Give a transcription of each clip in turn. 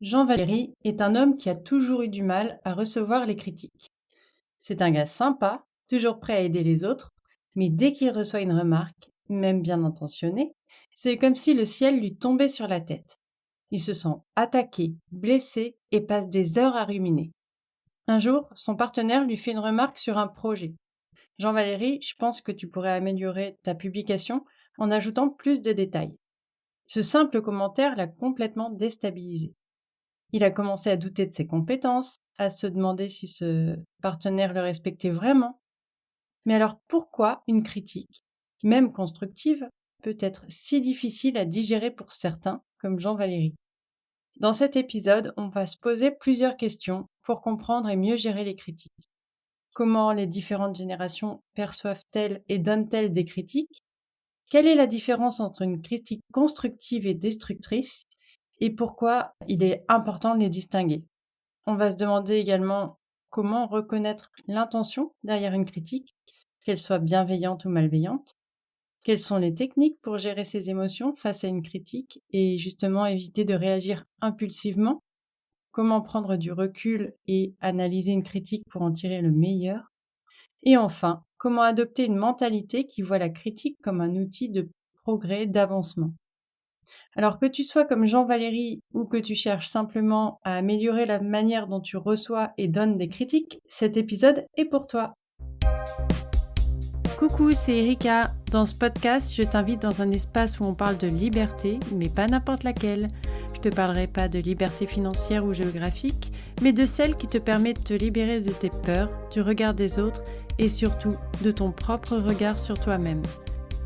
Jean Valéry est un homme qui a toujours eu du mal à recevoir les critiques. C'est un gars sympa, toujours prêt à aider les autres, mais dès qu'il reçoit une remarque, même bien intentionnée, c'est comme si le ciel lui tombait sur la tête. Il se sent attaqué, blessé et passe des heures à ruminer. Un jour, son partenaire lui fait une remarque sur un projet. Jean Valéry, je pense que tu pourrais améliorer ta publication en ajoutant plus de détails. Ce simple commentaire l'a complètement déstabilisé. Il a commencé à douter de ses compétences, à se demander si ce partenaire le respectait vraiment. Mais alors pourquoi une critique, même constructive, peut être si difficile à digérer pour certains, comme Jean Valéry? Dans cet épisode, on va se poser plusieurs questions pour comprendre et mieux gérer les critiques. Comment les différentes générations perçoivent-elles et donnent-elles des critiques? Quelle est la différence entre une critique constructive et destructrice? Et pourquoi il est important de les distinguer? On va se demander également comment reconnaître l'intention derrière une critique, qu'elle soit bienveillante ou malveillante. Quelles sont les techniques pour gérer ses émotions face à une critique et justement éviter de réagir impulsivement? Comment prendre du recul et analyser une critique pour en tirer le meilleur? Et enfin, comment adopter une mentalité qui voit la critique comme un outil de progrès, d'avancement? Alors que tu sois comme Jean Valéry ou que tu cherches simplement à améliorer la manière dont tu reçois et donnes des critiques, cet épisode est pour toi. Coucou, c'est Erika. Dans ce podcast, je t'invite dans un espace où on parle de liberté, mais pas n'importe laquelle. Je te parlerai pas de liberté financière ou géographique, mais de celle qui te permet de te libérer de tes peurs, du regard des autres et surtout de ton propre regard sur toi-même.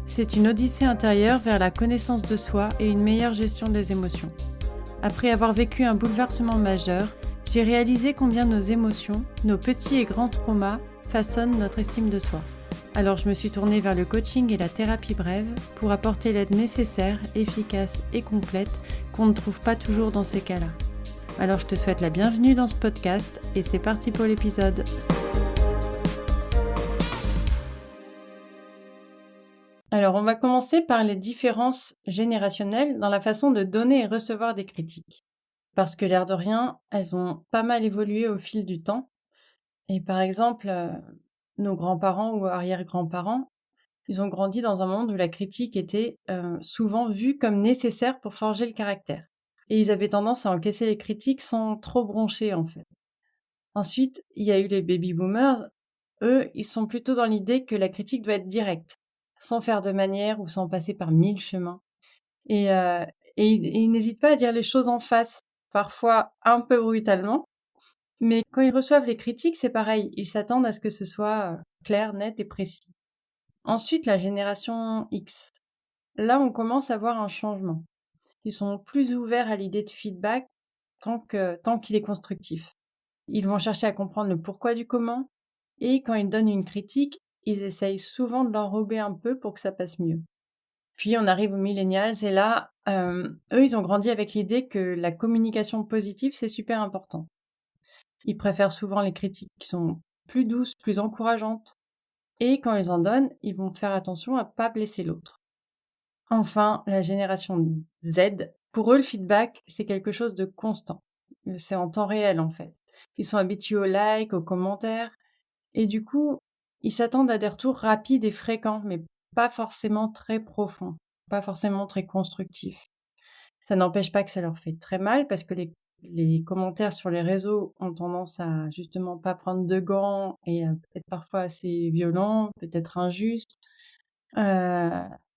C'est une odyssée intérieure vers la connaissance de soi et une meilleure gestion des émotions. Après avoir vécu un bouleversement majeur, j'ai réalisé combien nos émotions, nos petits et grands traumas, façonnent notre estime de soi. Alors je me suis tournée vers le coaching et la thérapie brève pour apporter l'aide nécessaire, efficace et complète qu'on ne trouve pas toujours dans ces cas-là. Alors je te souhaite la bienvenue dans ce podcast et c'est parti pour l'épisode. Alors, on va commencer par les différences générationnelles dans la façon de donner et recevoir des critiques. Parce que l'air de rien, elles ont pas mal évolué au fil du temps. Et par exemple, nos grands-parents ou arrière-grands-parents, ils ont grandi dans un monde où la critique était souvent vue comme nécessaire pour forger le caractère. Et ils avaient tendance à encaisser les critiques sans trop broncher, en fait. Ensuite, il y a eu les baby-boomers. Eux, ils sont plutôt dans l'idée que la critique doit être directe, sans faire de manière ou sans passer par 1000 chemins. Et, heu et ils n'hésitent pas à dire les choses en face, parfois un peu brutalement, mais quand ils reçoivent les critiques, c'est pareil, ils s'attendent à ce que ce soit, clair, net et précis. Ensuite, la génération X. Là, on commence à voir un changement. Ils sont plus ouverts à l'idée de feedback tant qu'il est constructif. Ils vont chercher à comprendre le pourquoi du comment et quand ils donnent une critique, ils essayent souvent de l'enrober un peu pour que ça passe mieux. Puis on arrive aux millennials et là, eux, ils ont grandi avec l'idée que la communication positive, c'est super important. Ils préfèrent souvent les critiques qui sont plus douces, plus encourageantes et quand ils en donnent, ils vont faire attention à pas blesser l'autre. Enfin, la génération Z, pour eux, le feedback, c'est quelque chose de constant. C'est en temps réel, en fait. Ils sont habitués aux likes, aux commentaires et du coup, ils s'attendent à des retours rapides et fréquents, mais pas forcément très profonds, pas forcément très constructifs. Ça n'empêche pas que ça leur fait très mal parce que les commentaires sur les réseaux ont tendance à justement pas prendre de gants et à être parfois assez violents, peut-être injustes, heu,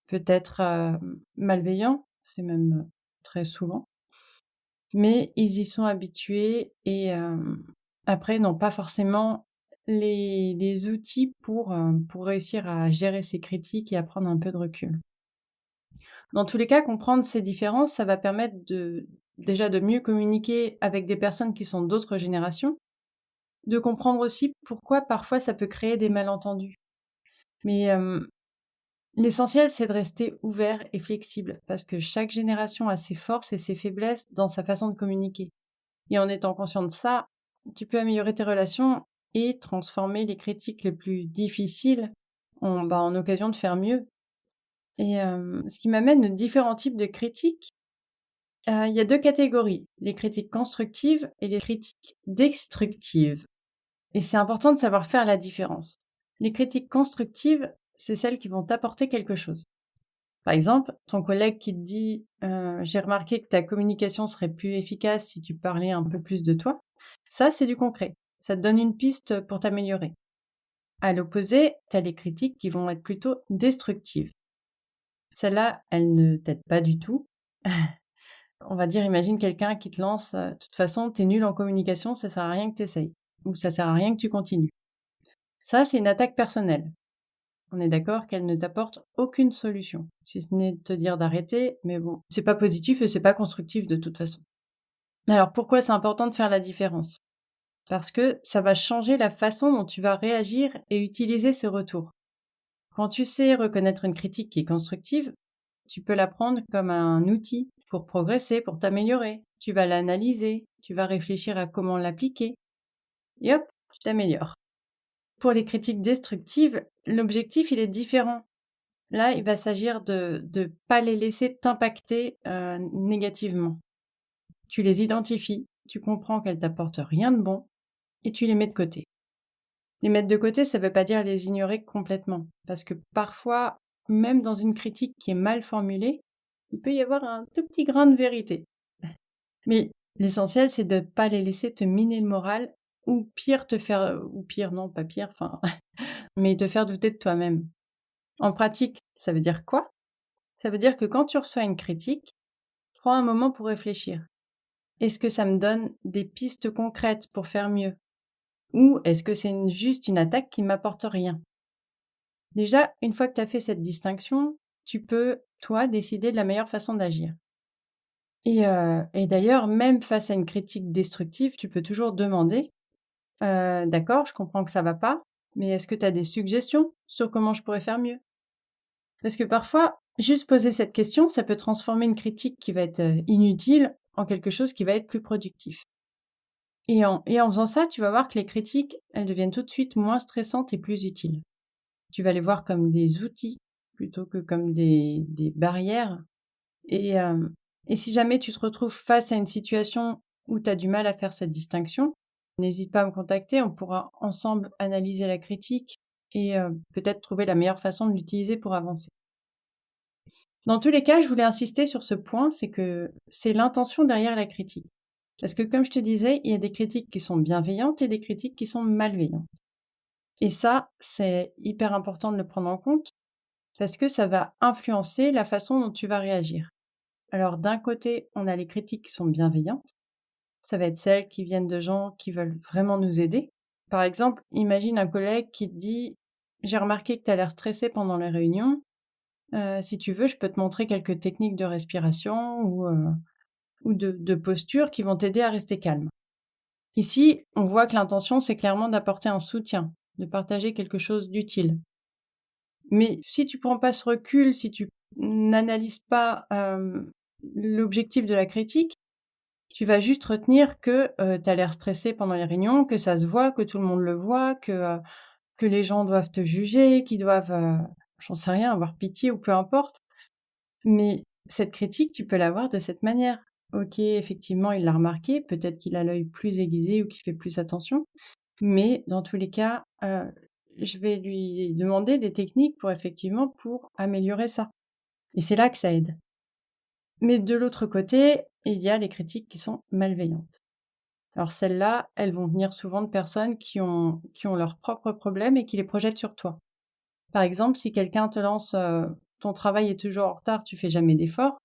peut-être, malveillants, c'est même très souvent. Mais ils y sont habitués et après n'ont pas forcément les outils pour réussir à gérer ces critiques et à prendre un peu de recul. Dans tous les cas, comprendre ces différences, ça va permettre déjà de mieux communiquer avec des personnes qui sont d'autres générations, de comprendre aussi pourquoi parfois ça peut créer des malentendus. Mais l'essentiel, c'est de rester ouvert et flexible parce que chaque génération a ses forces et ses faiblesses dans sa façon de communiquer. Et en étant conscient de ça, tu peux améliorer tes relations et transformer les critiques les plus difficiles en occasion de faire mieux. Et ce qui m'amène aux différents types de critiques. Il y a 2 catégories, les critiques constructives et les critiques destructives. Et c'est important de savoir faire la différence. Les critiques constructives, c'est celles qui vont t'apporter quelque chose. Par exemple, ton collègue qui te dit j'ai remarqué que ta communication serait plus efficace si tu parlais un peu plus de toi. Ça, c'est du concret. Ça te donne une piste pour t'améliorer. À l'opposé, tu as les critiques qui vont être plutôt destructives. Celles-là, elles ne t'aident pas du tout. On va dire, imagine quelqu'un qui te lance de toute façon, t'es nul en communication, ça sert à rien que t'essayes. Ou ça sert à rien que tu continues. Ça, c'est une attaque personnelle. On est d'accord qu'elle ne t'apporte aucune solution, si ce n'est de te dire d'arrêter, mais bon, c'est pas positif et c'est pas constructif de toute façon. Alors pourquoi c'est important de faire la différence? Parce que ça va changer la façon dont tu vas réagir et utiliser ces retours. Quand tu sais reconnaître une critique qui est constructive, tu peux la prendre comme un outil pour progresser, pour t'améliorer. Tu vas l'analyser, tu vas réfléchir à comment l'appliquer, et hop, tu t'améliores. Pour les critiques destructives, l'objectif, il est différent. Là, il va s'agir de pas les laisser t'impacter négativement. Tu les identifies, tu comprends qu'elles t'apportent rien de bon et tu les mets de côté. Les mettre de côté, ça veut pas dire les ignorer complètement, parce que parfois, même dans une critique qui est mal formulée, il peut y avoir un tout petit grain de vérité. Mais l'essentiel, c'est de pas les laisser te miner le moral ou pire ou pire non, pas pire, enfin, mais te faire douter de toi-même. En pratique, ça veut dire quoi? Ça veut dire que quand tu reçois une critique, prends un moment pour réfléchir. Est-ce que ça me donne des pistes concrètes pour faire mieux? Ou est-ce que c'est juste une attaque qui ne m'apporte rien? Déjà, une fois que tu as fait cette distinction, tu peux, toi, décider de la meilleure façon d'agir. Et d'ailleurs, même face à une critique destructive, tu peux toujours demander d'accord, je comprends que ça va pas, mais est-ce que tu as des suggestions sur comment je pourrais faire mieux? Parce que parfois, juste poser cette question, ça peut transformer une critique qui va être inutile en quelque chose qui va être plus productif. Et en faisant ça, tu vas voir que les critiques, elles deviennent tout de suite moins stressantes et plus utiles. Tu vas les voir comme des outils plutôt que comme des barrières. Et, euh, et si jamais tu te retrouves face à une situation où tu as du mal à faire cette distinction, n'hésite pas à me contacter, on pourra ensemble analyser la critique et peut-être trouver la meilleure façon de l'utiliser pour avancer. Dans tous les cas, je voulais insister sur ce point, c'est que c'est l'intention derrière la critique. Parce que comme je te disais, il y a des critiques qui sont bienveillantes et des critiques qui sont malveillantes. Et ça, c'est hyper important de le prendre en compte parce que ça va influencer la façon dont tu vas réagir. Alors d'un côté, on a les critiques qui sont bienveillantes. Ça va être celles qui viennent de gens qui veulent vraiment nous aider. Par exemple, imagine un collègue qui te dit j'ai remarqué que tu as l'air stressé pendant les réunions. Si tu veux, je peux te montrer quelques techniques de respiration ou de posture qui vont t'aider à rester calme. Ici, on voit que l'intention, c'est clairement d'apporter un soutien, de partager quelque chose d'utile. Mais si tu prends pas ce recul, si tu n'analyses pas l'objectif de la critique, tu vas juste retenir que tu as l'air stressé pendant les réunions, que ça se voit, que tout le monde le voit, que les gens doivent te juger, qu'ils doivent, j'en sais rien, avoir pitié ou peu importe. Mais cette critique, tu peux l'avoir de cette manière. OK, effectivement, il l'a remarqué, peut-être qu'il a l'œil plus aiguisé ou qu'il fait plus attention, mais dans tous les cas, je vais lui demander des techniques pour améliorer ça et c'est là que ça aide. Mais de l'autre côté, il y a les critiques qui sont malveillantes. Alors celles-là, elles vont venir souvent de personnes qui ont leurs propres problèmes et qui les projettent sur toi. Par exemple, si quelqu'un te lance, «Ton travail est toujours en retard, tu fais jamais d'efforts»,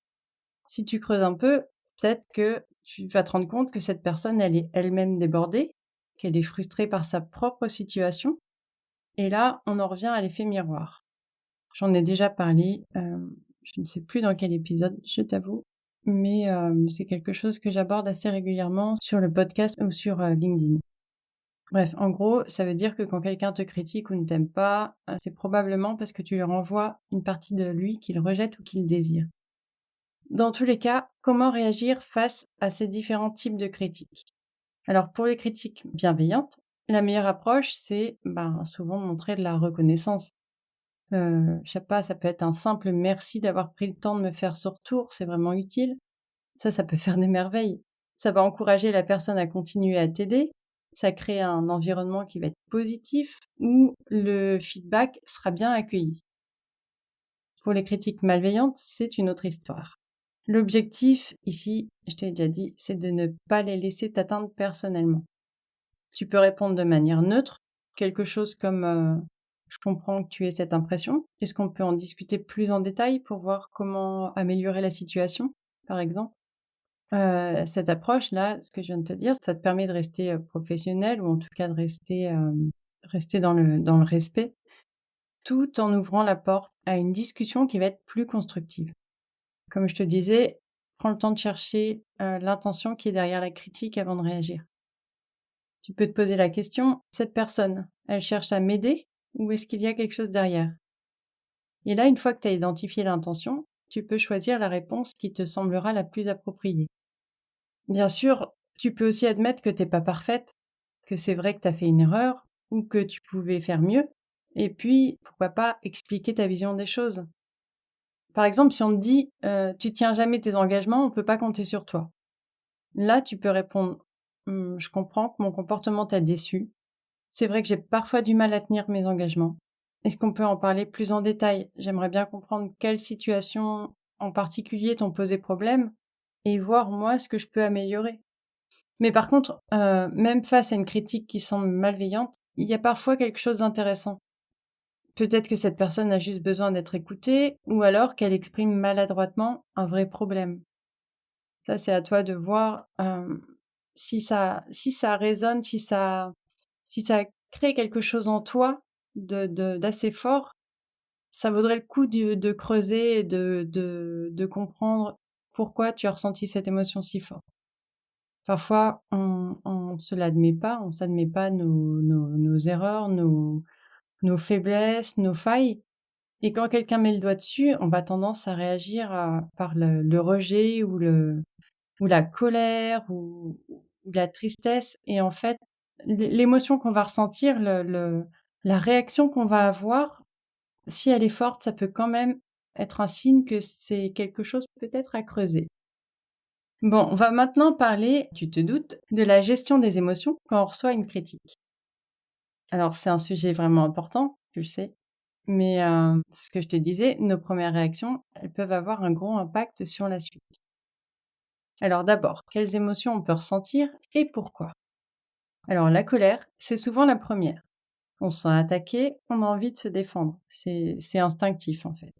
si tu creuses un peu, peut-être que tu vas te rendre compte que cette personne, elle est elle-même débordée, qu'elle est frustrée par sa propre situation et là, on en revient à l'effet miroir. J'en ai déjà parlé, je ne sais plus dans quel épisode, je t'avoue, mais c'est quelque chose que j'aborde assez régulièrement sur le podcast ou sur, LinkedIn. Bref, en gros, ça veut dire que quand quelqu'un te critique ou ne t'aime pas, c'est probablement parce que tu lui renvoies une partie de lui qu'il rejette ou qu'il désire. Dans tous les cas, comment réagir face à ces différents types de critiques? Alors pour les critiques bienveillantes, la meilleure approche, c'est souvent de montrer de la reconnaissance. Je sais pas, ça peut être un simple merci d'avoir pris le temps de me faire ce retour, c'est vraiment utile. Ça peut faire des merveilles. Ça va encourager la personne à continuer à t'aider. Ça crée un environnement qui va être positif, où le feedback sera bien accueilli. Pour les critiques malveillantes, c'est une autre histoire. L'objectif, ici, je t'ai déjà dit, c'est de ne pas les laisser t'atteindre personnellement. Tu peux répondre de manière neutre, quelque chose comme je comprends que tu aies cette impression. Est-ce qu'on peut en discuter plus en détail pour voir comment améliorer la situation, par exemple? Cette approche-là, ce que je viens de te dire, ça te permet de rester, professionnel ou en tout cas de rester dans le respect, tout en ouvrant la porte à une discussion qui va être plus constructive. Comme je te disais, prends le temps de chercher, l'intention qui est derrière la critique avant de réagir. Tu peux te poser la question: «Cette personne, elle cherche à m'aider ou est-ce qu'il y a quelque chose derrière?» Et là, une fois que tu as identifié l'intention, tu peux choisir la réponse qui te semblera la plus appropriée. Bien sûr, tu peux aussi admettre que t'es pas parfaite, que c'est vrai que tu as fait une erreur ou que tu pouvais faire mieux et puis, pourquoi pas, expliquer ta vision des choses. Par exemple, si on te dit, «Tu tiens jamais tes engagements, on peut pas compter sur toi». Là, tu peux répondre: Je comprends que mon comportement t'a déçu. C'est vrai que j'ai parfois du mal à tenir mes engagements. Est-ce qu'on peut en parler plus en détail? J'aimerais bien comprendre quelles situations en particulier t'ont posé problème et voir moi ce que je peux améliorer». Mais par contre, même face à une critique qui semble malveillante, il y a parfois quelque chose d'intéressant. Peut-être que cette personne a juste besoin d'être écoutée ou alors qu'elle exprime maladroitement un vrai problème. Ça, c'est à toi de voir, si ça résonne, si ça crée quelque chose en toi d'assez fort, ça vaudrait le coup de creuser et de comprendre pourquoi tu as ressenti cette émotion si fort. Parfois, on se l'admet pas, on s'admet pas nos erreurs, nos faiblesses, nos failles et quand quelqu'un met le doigt dessus, on va tendance à réagir, par le rejet ou la colère ou la tristesse et en fait, l'émotion qu'on va ressentir, la réaction qu'on va avoir, si elle est forte, ça peut quand même être un signe que c'est quelque chose peut-être à creuser. Bon, on va maintenant parler, tu te doutes, de la gestion des émotions quand on reçoit une critique. Alors c'est un sujet vraiment important, tu le sais, mais ce que je te disais, nos premières réactions, elles peuvent avoir un gros impact sur la suite. Alors d'abord, quelles émotions on peut ressentir et pourquoi? Alors la colère, c'est souvent la première. On se sent attaqué, on a envie de se défendre. C'est instinctif en fait.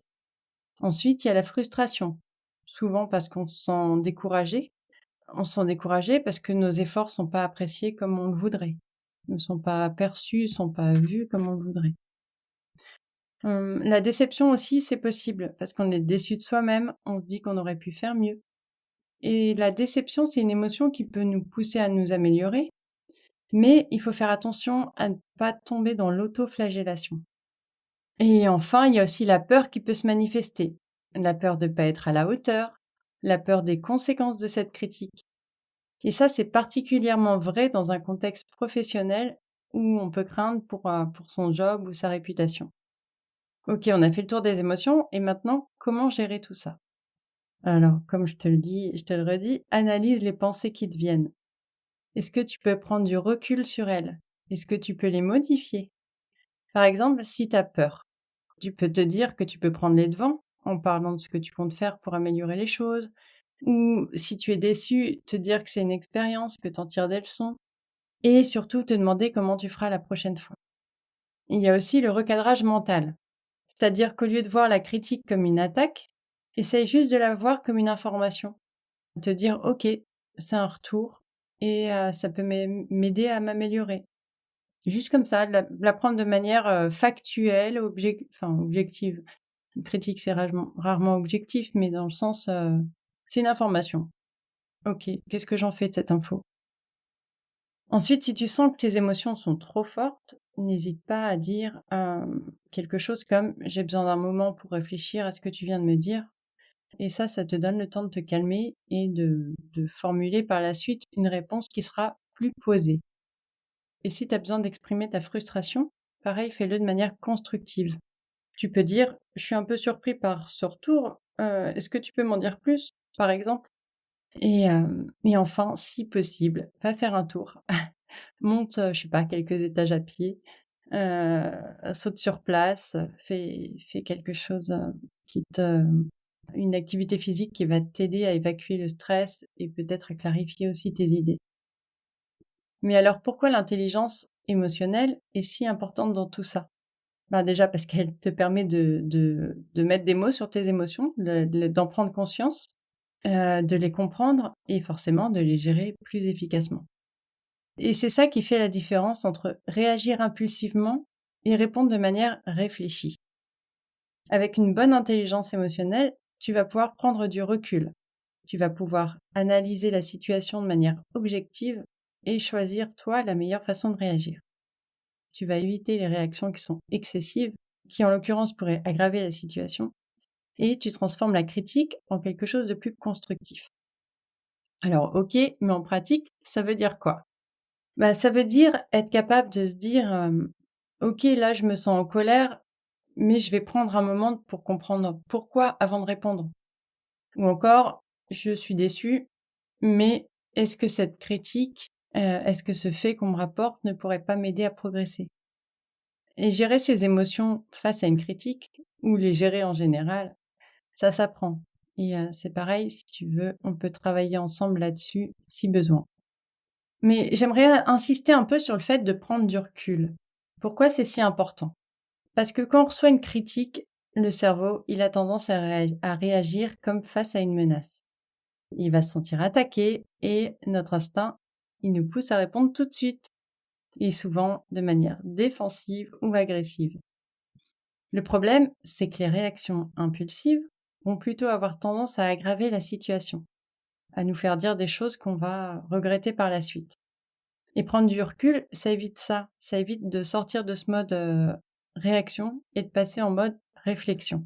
Ensuite, il y a la frustration. Souvent parce qu'on se sent découragé. On se sent découragé parce que nos efforts sont pas appréciés comme on le voudrait. Ne sont pas perçus, sont pas vus comme on le voudrait. La déception aussi, c'est possible parce qu'on est déçu de soi-même, on se dit qu'on aurait pu faire mieux. Et la déception, c'est une émotion qui peut nous pousser à nous améliorer, mais il faut faire attention à ne pas tomber dans l'autoflagellation. Et enfin, il y a aussi la peur qui peut se manifester. La peur de ne pas être à la hauteur, la peur des conséquences de cette critique. Et ça, c'est particulièrement vrai dans un contexte professionnel où on peut craindre pour son job ou sa réputation. Ok, on a fait le tour des émotions et maintenant, comment gérer tout ça? Alors, comme je te le dis, je te le redis, analyse les pensées qui te viennent. Est-ce que tu peux prendre du recul sur elles? Est-ce que tu peux les modifier? Par exemple, si tu as peur, tu peux te dire que tu peux prendre les devants en parlant de ce que tu comptes faire pour améliorer les choses. Ou si tu es déçu, te dire que c'est une expérience, que tu en tires des leçons. Et surtout, te demander comment tu feras la prochaine fois. Il y a aussi le recadrage mental. C'est-à-dire qu'au lieu de voir la critique comme une attaque, essaye juste de la voir comme une information. Te dire, OK, c'est un retour et ça peut m'aider à m'améliorer. Juste comme ça, de la prendre de manière factuelle, objective. Une critique, c'est rarement objectif, mais dans le sens, c'est une information. OK, qu'est-ce que j'en fais de cette info? Ensuite, si tu sens que tes émotions sont trop fortes, n'hésite pas à dire quelque chose comme: «J'ai besoin d'un moment pour réfléchir à ce que tu viens de me dire». Et ça te donne le temps de te calmer et de formuler par la suite une réponse qui sera plus posée. Et si tu as besoin d'exprimer ta frustration, pareil, fais-le de manière constructive. Tu peux dire: «Je suis un peu surpris par ce retour, est-ce que tu peux m'en dire plus?» par exemple. Et enfin, si possible, va faire un tour. Monte, je sais pas, quelques étages à pied, saute sur place, fais quelque chose, qui te une activité physique qui va t'aider à évacuer le stress et peut-être à clarifier aussi tes idées. Mais alors pourquoi l'intelligence émotionnelle est si importante dans tout ça? Ben, déjà parce qu'elle te permet de mettre des mots sur tes émotions, d'en prendre conscience, de les comprendre et forcément de les gérer plus efficacement. Et c'est ça qui fait la différence entre réagir impulsivement et répondre de manière réfléchie. Avec une bonne intelligence émotionnelle, tu vas pouvoir prendre du recul. Tu vas pouvoir analyser la situation de manière objective et choisir, toi, la meilleure façon de réagir. Tu vas éviter les réactions qui sont excessives, qui en l'occurrence pourraient aggraver la situation, et tu transformes la critique en quelque chose de plus constructif. Alors, ok, mais en pratique, ça veut dire quoi? Bah, ça veut dire être capable de se dire, ok, là, je me sens en colère, mais je vais prendre un moment pour comprendre pourquoi avant de répondre. Ou encore, je suis déçue, mais est-ce que cette critique, est-ce que ce fait qu'on me rapporte ne pourrait pas m'aider à progresser? Et gérer ses émotions face à une critique, ou les gérer en général, ça s'apprend. Et c'est pareil, si tu veux, on peut travailler ensemble là-dessus si besoin. Mais j'aimerais insister un peu sur le fait de prendre du recul. Pourquoi c'est si important? Parce que quand on reçoit une critique, le cerveau, il a tendance à réagir comme face à une menace. Il va se sentir attaqué et notre instinct, il nous pousse à répondre tout de suite et souvent de manière défensive ou agressive. Le problème, c'est que les réactions impulsives vont plutôt avoir tendance à aggraver la situation, à nous faire dire des choses qu'on va regretter par la suite. Et prendre du recul, ça évite ça. Ça évite de sortir de ce mode réaction et de passer en mode réflexion.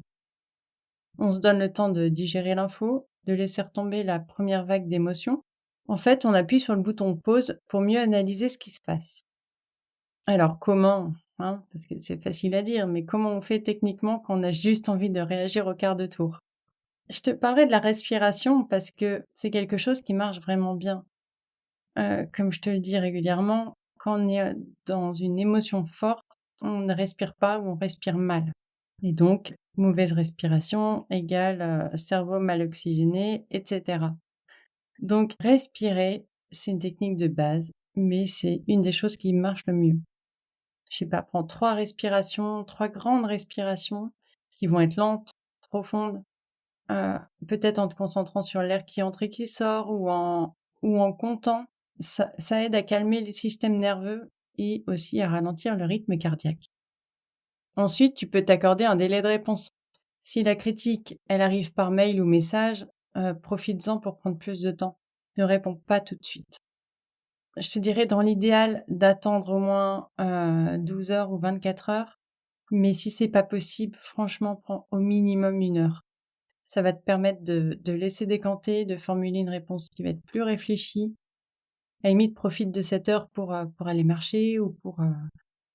On se donne le temps de digérer l'info, de laisser retomber la première vague d'émotions. En fait, on appuie sur le bouton pause pour mieux analyser ce qui se passe. Alors comment, hein, parce que c'est facile à dire, mais comment on fait techniquement quand on a juste envie de réagir au quart de tour? Je te parlerai de la respiration parce que c'est quelque chose qui marche vraiment bien. Comme je te le dis régulièrement, quand on est, dans une émotion forte, on ne respire pas ou on respire mal. Et donc, mauvaise respiration égale, cerveau mal oxygéné, et cetera. Donc respirer, c'est une technique de base, mais c'est une des choses qui marche le mieux. Je sais pas, prends 3 respirations, 3 grandes respirations qui vont être lentes, profondes, heu, peut-être en te concentrant sur l'air qui entre et qui sort ou en comptant. Ça aide à calmer le système nerveux et aussi à ralentir le rythme cardiaque. Ensuite, tu peux t'accorder un délai de réponse. Si la critique, elle arrive par mail ou message, profites-en pour prendre plus de temps. Ne réponds pas tout de suite. Je te dirais dans l'idéal d'attendre au moins, 12 heures ou 24 heures, mais si c'est pas possible, franchement, prends au minimum 1 heure. Ça va te permettre de laisser décanter, de formuler une réponse qui va être plus réfléchie. À la limite, profite de cette heure pour aller marcher ou pour,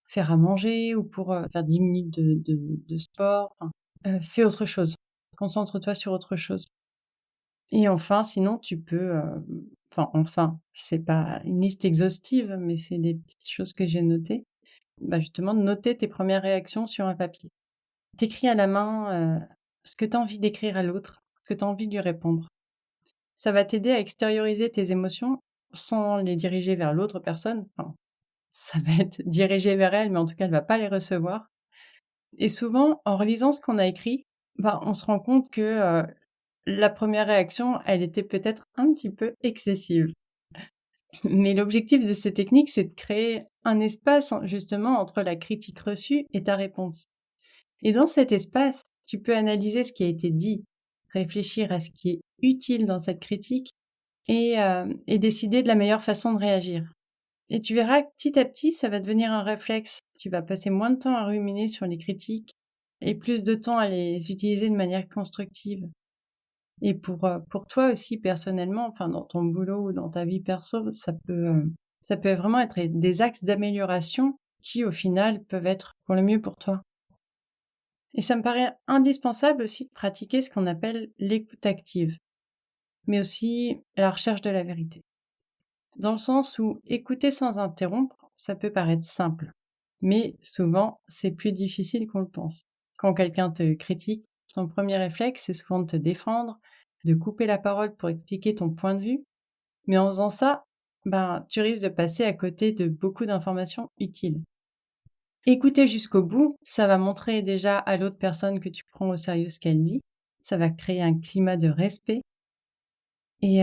faire à manger ou pour, faire 10 minutes de sport, enfin, fais autre chose. Concentre-toi sur autre chose. Et enfin, sinon tu peux, c'est pas une liste exhaustive, mais c'est des petites choses que j'ai notées. Bah, justement, noter tes premières réactions sur un papier. Tu à la main, ce que tu as envie d'écrire à l'autre, ce que tu as envie de lui répondre. Ça va t'aider à extérioriser tes émotions sans les diriger vers l'autre personne. Enfin, ça va être dirigé vers elle, mais en tout cas, elle va pas les recevoir. Et souvent, en relisant ce qu'on a écrit, bah, on se rend compte que, la première réaction, elle était peut-être un petit peu excessive. Mais l'objectif de ces techniques, c'est de créer un espace, justement, entre la critique reçue et ta réponse. Et dans cet espace, tu peux analyser ce qui a été dit, réfléchir à ce qui est utile dans cette critique et décider de la meilleure façon de réagir. Et tu verras que petit à petit, ça va devenir un réflexe. Tu vas passer moins de temps à ruminer sur les critiques et plus de temps à les utiliser de manière constructive. Et pour toi aussi personnellement, enfin dans ton boulot ou dans ta vie perso, ça peut vraiment être des axes d'amélioration qui, au final, peuvent être pour le mieux pour toi. Et ça me paraît indispensable aussi de pratiquer ce qu'on appelle l'écoute active. mais aussi la recherche de la vérité. Dans le sens où écouter sans interrompre, ça peut paraître simple, mais souvent c'est plus difficile qu'on le pense. Quand quelqu'un te critique, ton premier réflexe, c'est souvent de te défendre, de couper la parole pour expliquer ton point de vue, mais en faisant ça, tu risques de passer à côté de beaucoup d'informations utiles. Écouter jusqu'au bout, ça va montrer déjà à l'autre personne que tu prends au sérieux ce qu'elle dit, ça va créer un climat de respect et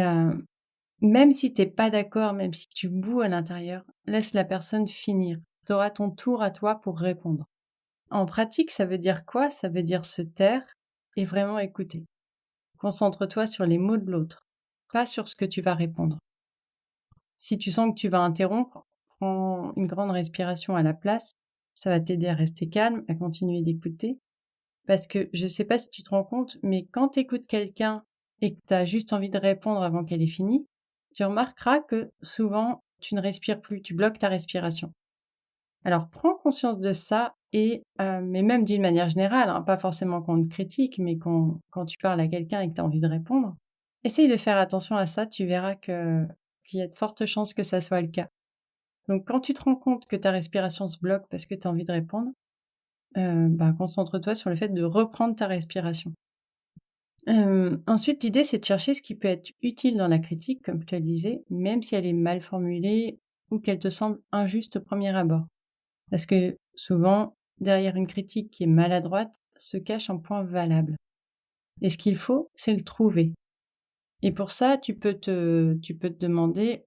même si t'es pas d'accord, même si tu boues à l'intérieur, laisse la personne finir. Tu auras ton tour à toi pour répondre. En pratique, ça veut dire quoi? Ça veut dire se taire et vraiment écouter. Concentre-toi sur les mots de l'autre, pas sur ce que tu vas répondre. Si tu sens que tu vas interrompre, prends une grande respiration à la place. Ça va t'aider à rester calme, à continuer d'écouter. Parce que je sais pas si tu te rends compte, mais quand tu écoutes quelqu'un et que tu as juste envie de répondre avant qu'elle ait fini, tu remarqueras que souvent, tu ne respires plus, tu bloques ta respiration. Alors prends conscience de ça et mais même d'une manière générale, hein, pas forcément qu'on te critique, mais quand tu parles à quelqu'un et que tu as envie de répondre, essaye de faire attention à ça, tu verras qu'il y a de fortes chances que ça soit le cas. Donc quand tu te rends compte que ta respiration se bloque parce que tu as envie de répondre, concentre-toi sur le fait de reprendre ta respiration. Ensuite, l'idée, c'est de chercher ce qui peut être utile dans la critique, comme je te le disais, même si elle est mal formulée ou qu'elle te semble injuste au premier abord. Parce que souvent, derrière une critique qui est maladroite, se cache un point valable. Et ce qu'il faut, c'est le trouver. Et pour ça, tu peux te demander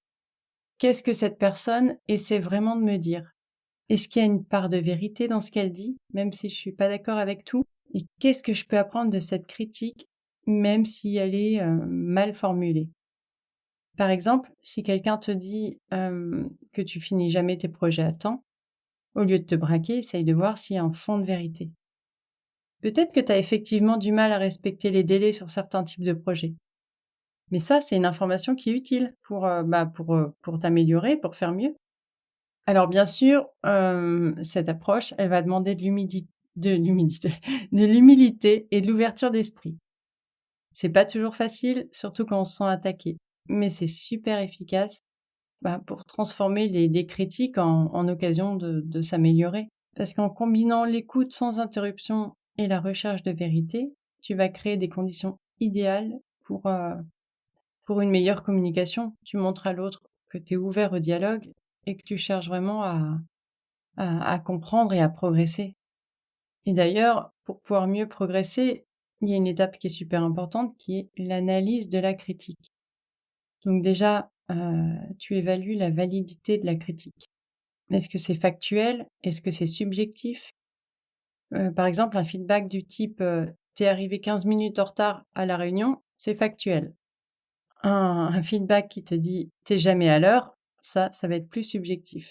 qu'est-ce que cette personne essaie vraiment de me dire? Est-ce qu'il y a une part de vérité dans ce qu'elle dit, même si je suis pas d'accord avec tout? Et qu'est-ce que je peux apprendre de cette critique, même si elle est mal formulée? Par exemple, si quelqu'un te dit que tu finis jamais tes projets à temps, au lieu de te braquer, essaye de voir s'il y a un fond de vérité. Peut-être que tu as effectivement du mal à respecter les délais sur certains types de projets. Mais ça, c'est une information qui est utile pour t'améliorer, pour faire mieux. Alors bien sûr, cette approche, elle va demander de l'humidité, de l'humilité et de l'ouverture d'esprit. C'est pas toujours facile, surtout quand on se sent attaqué, mais c'est super efficace, pour transformer les critiques en occasion de s'améliorer. Parce qu'en combinant l'écoute sans interruption et la recherche de vérité, tu vas créer des conditions idéales pour une meilleure communication. Tu montres à l'autre que tu es ouvert au dialogue et que tu cherches vraiment à comprendre et à progresser. Et d'ailleurs, pour pouvoir mieux progresser, il y a une étape qui est super importante qui est l'analyse de la critique. Donc déjà, tu évalues la validité de la critique. Est-ce que c'est factuel? Est-ce que c'est subjectif? Par exemple, un feedback du type, «Tu es arrivé 15 minutes en retard à la réunion», c'est factuel. Un feedback qui te dit: «Tu es jamais à l'heure», ça va être plus subjectif.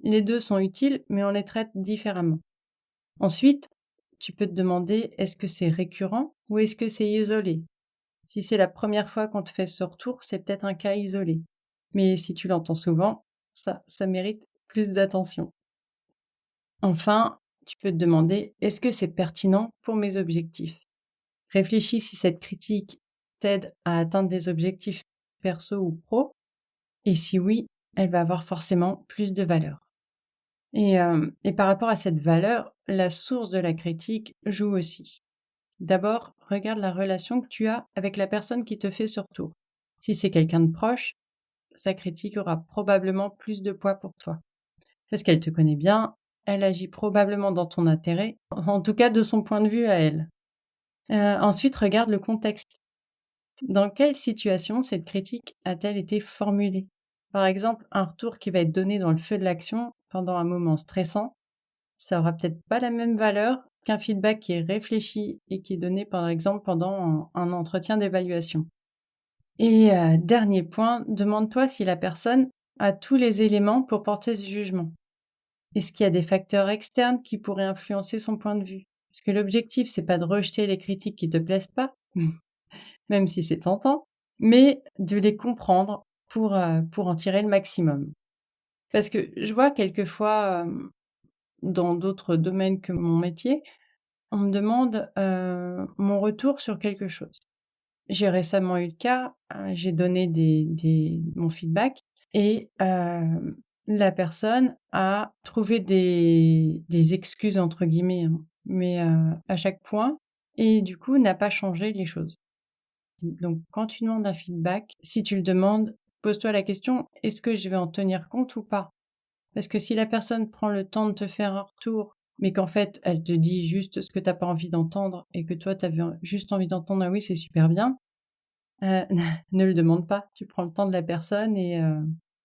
Les 2 sont utiles, mais on les traite différemment. Ensuite, tu peux te demander: est-ce que c'est récurrent ou est-ce que c'est isolé? Si c'est la première fois qu'on te fait ce retour, c'est peut-être un cas isolé. Mais si tu l'entends souvent, ça mérite plus d'attention. Enfin, tu peux te demander: est-ce que c'est pertinent pour mes objectifs? Réfléchis si cette critique t'aide à atteindre des objectifs perso ou pro, et si oui, elle va avoir forcément plus de valeur. Et par rapport à cette valeur, la source de la critique joue aussi. D'abord, regarde la relation que tu as avec la personne qui te fait ce retour. Si c'est quelqu'un de proche, sa critique aura probablement plus de poids pour toi. Parce qu'elle te connaît bien, elle agit probablement dans ton intérêt, en tout cas de son point de vue à elle. Ensuite, regarde le contexte. Dans quelle situation cette critique a-t-elle été formulée? Par exemple, un retour qui va être donné dans le feu de l'action pendant un moment stressant, ça aura peut-être pas la même valeur qu'un feedback qui est réfléchi et qui est donné, par exemple, pendant un entretien d'évaluation. Et dernier point, demande-toi si la personne a tous les éléments pour porter ce jugement. Est-ce qu'il y a des facteurs externes qui pourraient influencer son point de vue? Parce que l'objectif, c'est pas de rejeter les critiques qui te plaisent pas, même si c'est tentant, mais de les comprendre pour en tirer le maximum. Parce que je vois quelquefois, dans d'autres domaines que mon métier, on me demande, mon retour sur quelque chose. j'ai récemment eu le cas, j'ai donné mon feedback et la personne a trouvé des «excuses» entre guillemets, hein, mais à chaque point et du coup n'a pas changé les choses. Donc quand tu demandes un feedback, si tu le demandes, pose-toi la question: «Est-ce que je vais en tenir compte ou pas?» Parce que si la personne prend le temps de te faire un retour, mais qu'en fait, elle te dit juste ce que tu as pas envie d'entendre et que toi, tu avais juste envie d'entendre: «Ah oui, c'est super bien», heu, ne le demande pas. Tu prends le temps de la personne et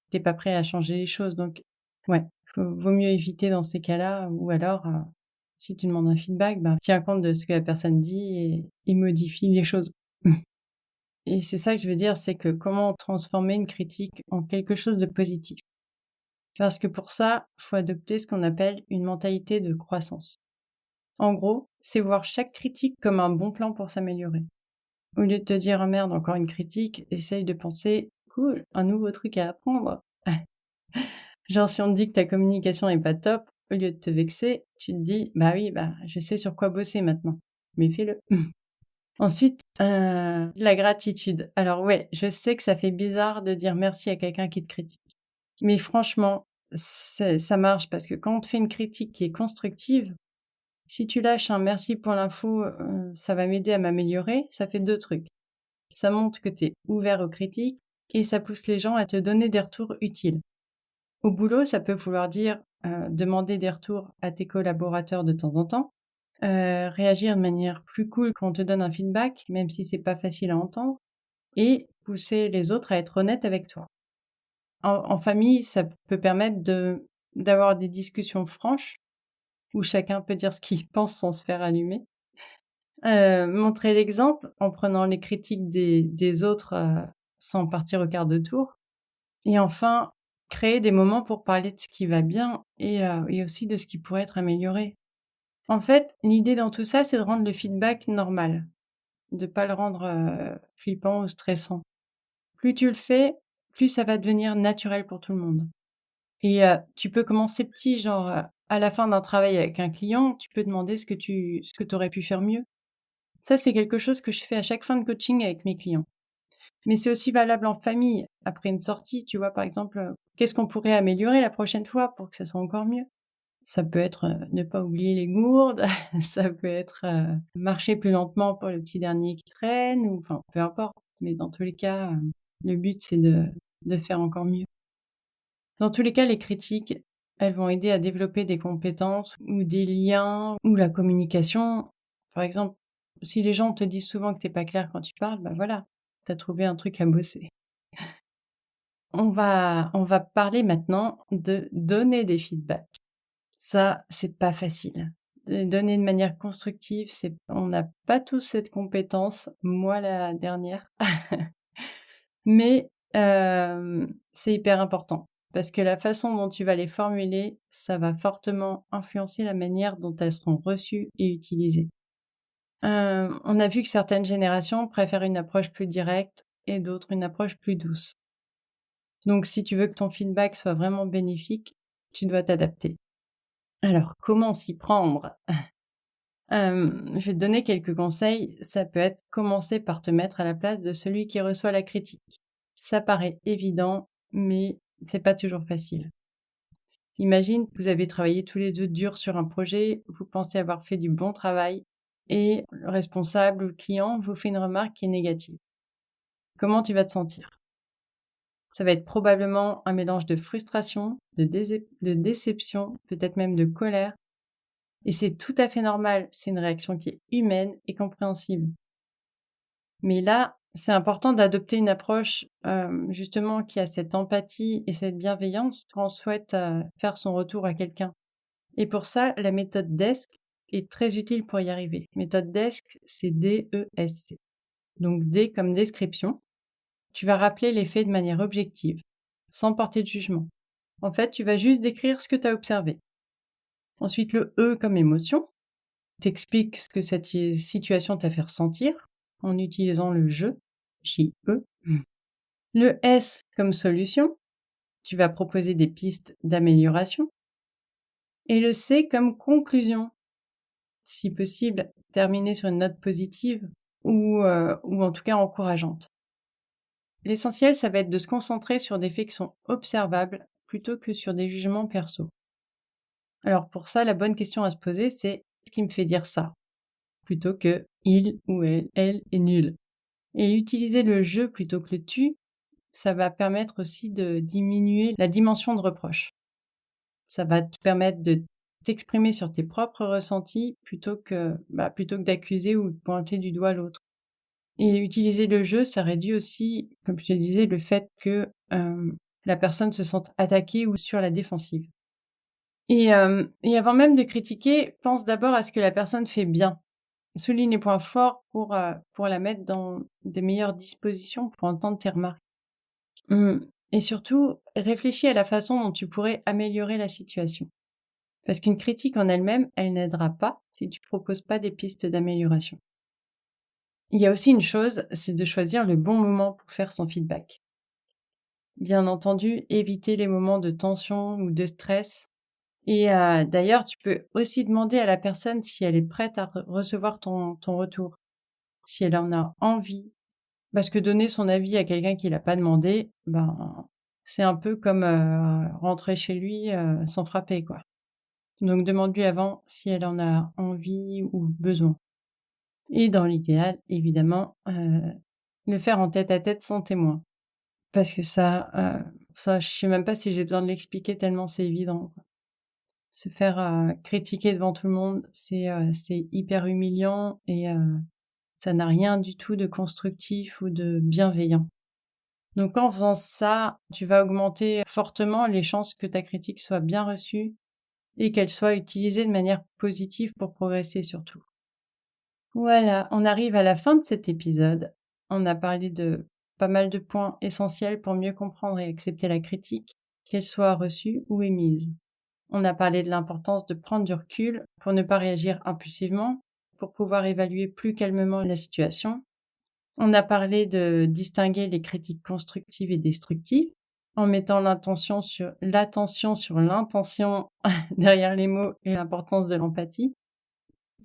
tu pas prêt à changer les choses. Donc ouais, vaut mieux éviter dans ces cas-là ou alors, si tu demandes un feedback, ben, tiens compte de ce que la personne dit et modifie les choses. Et c'est ça que je veux dire, c'est que comment transformer une critique en quelque chose de positif? Parce que pour ça, faut adopter ce qu'on appelle une mentalité de croissance. En gros, c'est voir chaque critique comme un bon plan pour s'améliorer. Au lieu de te dire: «Ah merde, encore une critique», essaye de penser: «Cool, un nouveau truc à apprendre». Genre si on te dit que ta communication est pas top, au lieu de te vexer, tu te dis: «Bah oui, bah, je sais sur quoi bosser maintenant, mais fais-le». Ensuite, la gratitude. Alors ouais, je sais que ça fait bizarre de dire merci à quelqu'un qui te critique. Mais franchement, ça marche parce que quand on te fait une critique qui est constructive, si tu lâches un «merci pour l'info, ça va m'aider à m'améliorer», ça fait 2 trucs. Ça montre que tu es ouvert aux critiques et ça pousse les gens à te donner des retours utiles. Au boulot, ça peut vouloir dire, demander des retours à tes collaborateurs de temps en temps, réagir de manière plus cool quand on te donne un feedback, même si c'est pas facile à entendre et pousser les autres à être honnêtes avec toi. En famille, ça peut permettre d'avoir des discussions franches où chacun peut dire ce qu'il pense sans se faire allumer. Montrer l'exemple en prenant les critiques des autres, sans partir au quart de tour et enfin, créer des moments pour parler de ce qui va bien et aussi de ce qui pourrait être amélioré. En fait, l'idée dans tout ça, c'est de rendre le feedback normal, de pas le rendre, flippant ou stressant. Plus tu le fais, plus ça va devenir naturel pour tout le monde. Et tu peux commencer petit, genre, à la fin d'un travail avec un client, tu peux demander ce que tu aurais pu faire mieux. Ça, c'est quelque chose que je fais à chaque fin de coaching avec mes clients. Mais c'est aussi valable en famille. Après une sortie, tu vois, par exemple, qu'est-ce qu'on pourrait améliorer la prochaine fois pour que ça soit encore mieux? Ça peut être, ne pas oublier les gourdes, ça peut être, marcher plus lentement pour le petit dernier qui traîne ou enfin, peu importe. Mais dans tous les cas, le but, c'est de faire encore mieux. Dans tous les cas, les critiques, elles vont aider à développer des compétences ou des liens ou la communication. Par exemple, si les gens te disent souvent que t'es pas clair quand tu parles, bah voilà, tu as trouvé un truc à bosser. On va parler maintenant de donner des feedbacks. Ça, c'est pas facile. De donner de manière constructive, on n'a pas tous cette compétence, moi la dernière. Mais c'est hyper important parce que la façon dont tu vas les formuler, ça va fortement influencer la manière dont elles seront reçues et utilisées. On a vu que certaines générations préfèrent une approche plus directe et d'autres une approche plus douce. Donc si tu veux que ton feedback soit vraiment bénéfique, tu dois t'adapter. Alors comment s'y prendre? Je vais te donner quelques conseils. Ça peut être commencer par te mettre à la place de celui qui reçoit la critique. Ça paraît évident, mais c'est pas toujours facile. Imagine que vous avez travaillé tous les 2 dur sur un projet, vous pensez avoir fait du bon travail et le responsable ou le client vous fait une remarque qui est négative. Comment tu vas te sentir? Ça va être probablement un mélange de frustration, de déception, peut-être même de colère et c'est tout à fait normal, c'est une réaction qui est humaine et compréhensible. Mais là, c'est important d'adopter une approche, justement qui a cette empathie et cette bienveillance quand on souhaite, faire son retour à quelqu'un. Et pour ça, la méthode DESC est très utile pour y arriver. Méthode DESC, c'est DESC. Donc D comme description. Tu vas rappeler les faits de manière objective, sans porter de jugement. En fait, tu vas juste décrire ce que tu as observé. Ensuite, le E comme émotion. T'expliques ce que cette situation t'a fait ressentir en utilisant le je, J-E. Le S comme solution, tu vas proposer des pistes d'amélioration. Et le C comme conclusion, si possible, terminer sur une note positive ou en tout cas encourageantes. L'essentiel, ça va être de se concentrer sur des faits qui sont observables plutôt que sur des jugements perso. Alors pour ça, la bonne question à se poser, c'est: «Qu'est-ce qui me fait dire ça?» plutôt que «Il ou elle est nul». Et utiliser le «je» plutôt que le «tu», ça va permettre aussi de diminuer la dimension de reproche. Ça va te permettre de t'exprimer sur tes propres ressentis plutôt que d'accuser ou de pointer du doigt l'autre. Et utiliser le «je», ça réduit aussi, comme je te disais, le fait que, la personne se sente attaquée ou sur la défensive. Et avant même de critiquer, pense d'abord à ce que la personne fait bien. Souligne les points forts pour la mettre dans des meilleures dispositions pour entendre tes remarques. Mmh. Et surtout, réfléchis à la façon dont tu pourrais améliorer la situation. Parce qu'une critique en elle-même, elle n'aidera pas si tu proposes pas des pistes d'amélioration. Il y a aussi une chose, c'est de choisir le bon moment pour faire son feedback. Bien entendu, éviter les moments de tension ou de stress. Et d'ailleurs, tu peux aussi demander à la personne si elle est prête à recevoir ton retour, si elle en a envie. Parce que donner son avis à quelqu'un qui l'a pas demandé, ben, c'est un peu comme rentrer chez lui sans frapper, quoi. Donc demande-lui avant si elle en a envie ou besoin. Et dans l'idéal, évidemment, le faire en tête-à-tête sans témoin. Parce que ça, je sais même pas si j'ai besoin de l'expliquer tellement c'est évident, quoi. Se faire critiquer devant tout le monde, c'est hyper humiliant et ça n'a rien du tout de constructif ou de bienveillant. Donc en faisant ça, tu vas augmenter fortement les chances que ta critique soit bien reçue et qu'elle soit utilisée de manière positive pour progresser surtout. Voilà, on arrive à la fin de cet épisode. On a parlé de pas mal de points essentiels pour mieux comprendre et accepter la critique, qu'elle soit reçue ou émise. On a parlé de l'importance de prendre du recul pour ne pas réagir impulsivement, pour pouvoir évaluer plus calmement la situation. On a parlé de distinguer les critiques constructives et destructives, en mettant l'attention sur l'intention derrière les mots et l'importance de l'empathie.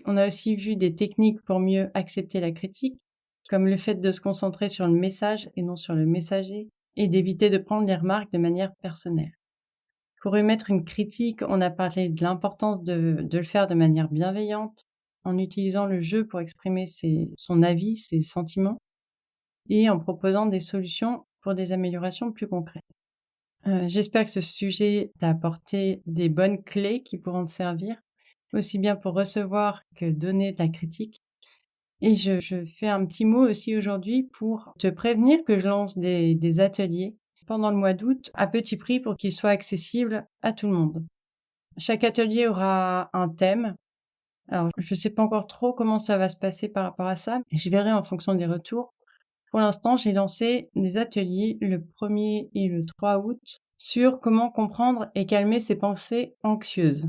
On a aussi vu des techniques pour mieux accepter la critique, comme le fait de se concentrer sur le message et non sur le messager, et d'éviter de prendre les remarques de manière personnelle. Pour émettre une critique, on a parlé de l'importance de le faire de manière bienveillante, en utilisant le jeu pour exprimer son avis, ses sentiments, et en proposant des solutions pour des améliorations plus concrètes. J'espère que ce sujet t'a apporté des bonnes clés qui pourront te servir, aussi bien pour recevoir que donner de la critique. Et je fais un petit mot aussi aujourd'hui pour te prévenir que je lance des ateliers pendant le mois d'août à petit prix pour qu'ils soient accessibles à tout le monde. Chaque atelier aura un thème. Alors, je sais pas encore trop comment ça va se passer par rapport à ça. Je verrai en fonction des retours. Pour l'instant, j'ai lancé des ateliers le 1er et le 3 août sur comment comprendre et calmer ses pensées anxieuses.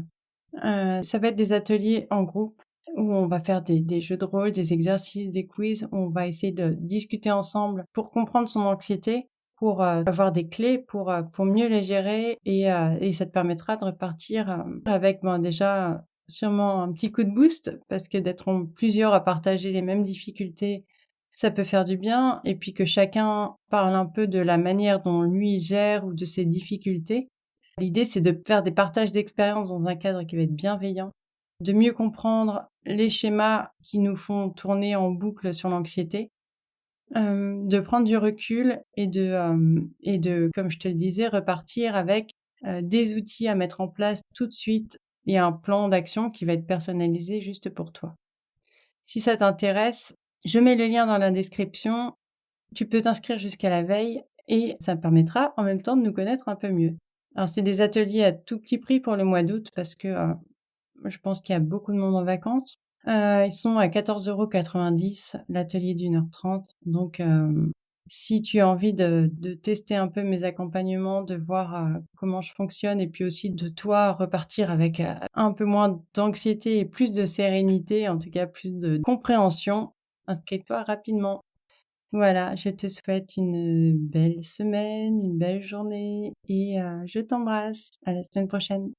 Ça va être des ateliers en groupe où on va faire des jeux de rôle, des exercices, des quiz. On va essayer de discuter ensemble pour comprendre son anxiété, pour avoir des clés pour mieux les gérer et ça te permettra de repartir avec déjà sûrement un petit coup de boost parce que d'être en plusieurs à partager les mêmes difficultés, ça peut faire du bien et puis que chacun parle un peu de la manière dont lui il gère ou de ses difficultés. L'idée, c'est de faire des partages d'expériences dans un cadre qui va être bienveillant, de mieux comprendre les schémas qui nous font tourner en boucle sur l'anxiété, de prendre du recul et de, comme je te le disais, repartir avec des outils à mettre en place tout de suite et un plan d'action qui va être personnalisé juste pour toi. Si ça t'intéresse, je mets le lien dans la description. Tu peux t'inscrire jusqu'à la veille et ça permettra en même temps de nous connaître un peu mieux. Alors c'est des ateliers à tout petit prix pour le mois d'août parce que je pense qu'il y a beaucoup de monde en vacances. Ils sont à 14,90 € l'atelier d'1 h 30. Donc si tu as envie de tester un peu mes accompagnements, de voir comment je fonctionne et puis aussi de toi repartir avec un peu moins d'anxiété et plus de sérénité, en tout cas plus de compréhension, inscris-toi rapidement. Voilà, je te souhaite une belle semaine, une belle journée et je t'embrasse. À la semaine prochaine.